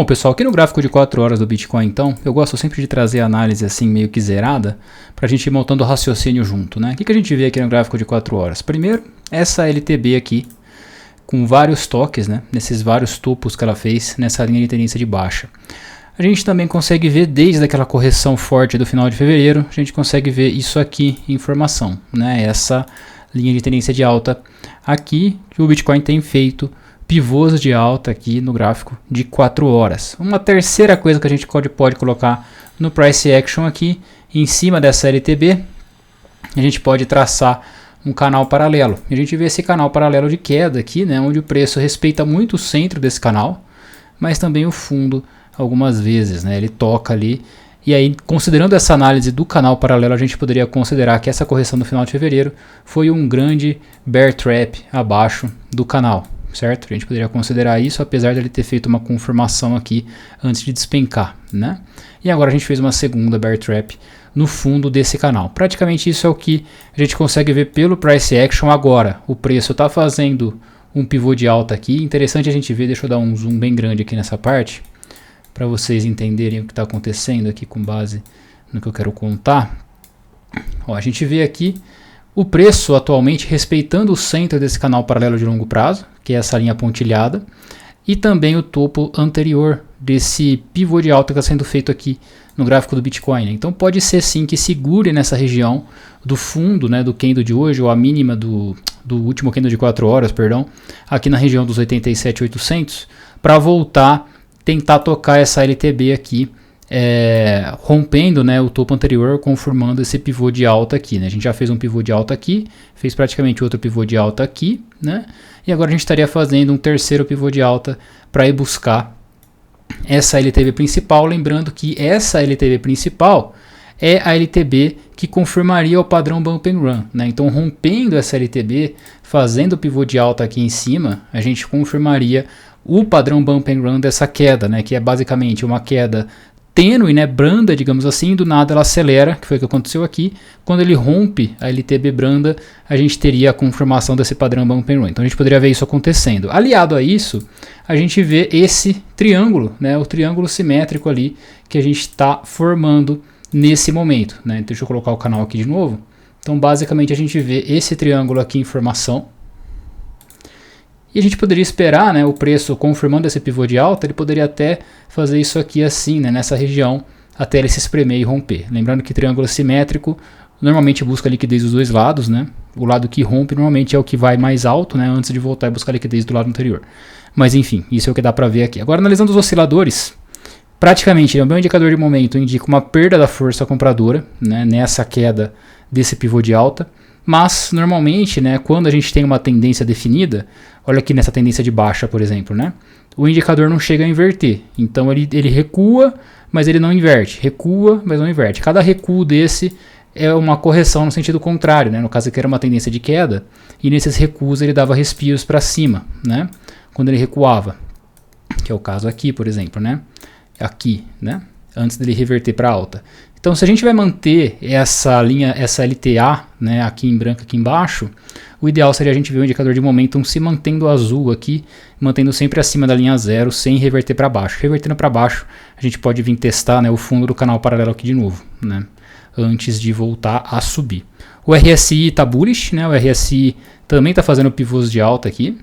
Bom pessoal, aqui no gráfico de 4 horas do Bitcoin então, eu gosto sempre de trazer a análise assim meio que zerada, para a gente ir montando o raciocínio junto, né? O que a gente vê aqui no gráfico de 4 horas? Primeiro, essa LTB aqui, com vários toques, né? Nesses vários topos que ela fez nessa linha de tendência de baixa. A gente também consegue ver desde aquela correção forte do final de fevereiro, a gente consegue ver isso aqui em formação, né? Essa linha de tendência de alta aqui, que o Bitcoin tem feito pivôs de alta aqui no gráfico de 4 horas. Uma terceira coisa que a gente pode colocar no Price Action aqui, em cima dessa LTB, a gente pode traçar um canal paralelo. A gente vê esse canal paralelo de queda aqui, né, onde o preço respeita muito o centro desse canal, mas também o fundo algumas vezes, né, ele toca ali. E aí, considerando essa análise do canal paralelo, a gente poderia considerar que essa correção do final de fevereiro foi um grande bear trap abaixo do canal. Certo? A gente poderia considerar isso, apesar de ele ter feito uma confirmação aqui antes de despencar, né? E agora a gente fez uma segunda bear trap no fundo desse canal. Praticamente isso é o que a gente consegue ver pelo Price Action agora. O preço está fazendo um pivô de alta aqui. Interessante a gente ver, deixa eu dar um zoom bem grande aqui nessa parte, para vocês entenderem o que está acontecendo aqui com base no que eu quero contar. Ó, a gente vê aqui o preço atualmente respeitando o centro desse canal paralelo de longo prazo, que é essa linha pontilhada, e também o topo anterior desse pivô de alta que está sendo feito aqui no gráfico do Bitcoin. Então pode ser sim que segure nessa região do fundo, né, do candle de hoje, ou a mínima do último candle de 4 horas, perdão, aqui na região dos 87.800, para voltar, tentar tocar essa LTB aqui, rompendo, né, o topo anterior, confirmando esse pivô de alta aqui, né? A gente já fez um pivô de alta aqui, fez praticamente outro pivô de alta aqui, né? E agora a gente estaria fazendo um terceiro pivô de alta para ir buscar essa LTB principal, lembrando que essa LTB principal é a LTB que confirmaria o padrão Bump and Run, né? Então, rompendo essa LTB, fazendo o pivô de alta aqui em cima, a gente confirmaria o padrão Bump and Run dessa queda, né? Que é basicamente uma queda tênue, né, branda, digamos assim, do nada ela acelera, que foi o que aconteceu aqui. Quando ele rompe a LTB branda, a gente teria a confirmação desse padrão Bump and Run. Então a gente poderia ver isso acontecendo. Aliado a isso, a gente vê esse triângulo, né, o triângulo simétrico ali que a gente está formando nesse momento, né. Deixa eu colocar o canal aqui de novo. Então basicamente a gente vê esse triângulo aqui em formação. E a gente poderia esperar, né, o preço confirmando esse pivô de alta, ele poderia até fazer isso aqui assim, né, nessa região, até ele se espremer e romper. Lembrando que triângulo simétrico normalmente busca liquidez dos dois lados, né? O lado que rompe normalmente é o que vai mais alto, né, antes de voltar e buscar liquidez do lado anterior. Mas enfim, isso é o que dá para ver aqui. Agora, analisando os osciladores, praticamente o meu indicador de momento indica uma perda da força compradora, né, nessa queda desse pivô de alta. Mas, normalmente, né, quando a gente tem uma tendência definida, olha aqui nessa tendência de baixa, por exemplo, né, o indicador não chega a inverter. Então, ele recua, mas ele não inverte. Recua, mas não inverte. Cada recuo desse é uma correção no sentido contrário, né? No caso aqui era uma tendência de queda, e nesses recuos ele dava respiros para cima, né, quando ele recuava. Que é o caso aqui, por exemplo, né, aqui, né, antes dele reverter para alta. Então, se a gente vai manter essa linha, essa LTA, né, aqui em branco, aqui embaixo, o ideal seria a gente ver o indicador de momentum se mantendo azul aqui, mantendo sempre acima da linha zero, sem reverter para baixo. Revertendo para baixo, a gente pode vir testar, né, o fundo do canal paralelo aqui de novo, né, antes de voltar a subir. O RSI está bullish, né, o RSI também está fazendo pivôs de alta aqui.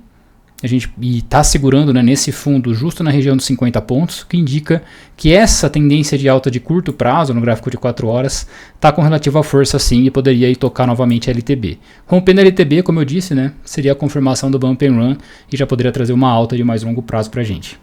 A gente está segurando, né, nesse fundo justo na região dos 50 pontos, que indica que essa tendência de alta de curto prazo no gráfico de 4 horas está com relativa força sim e poderia ir tocar novamente a LTB. Rompendo a LTB, como eu disse, né, seria a confirmação do Bump and Run e já poderia trazer uma alta de mais longo prazo para a gente.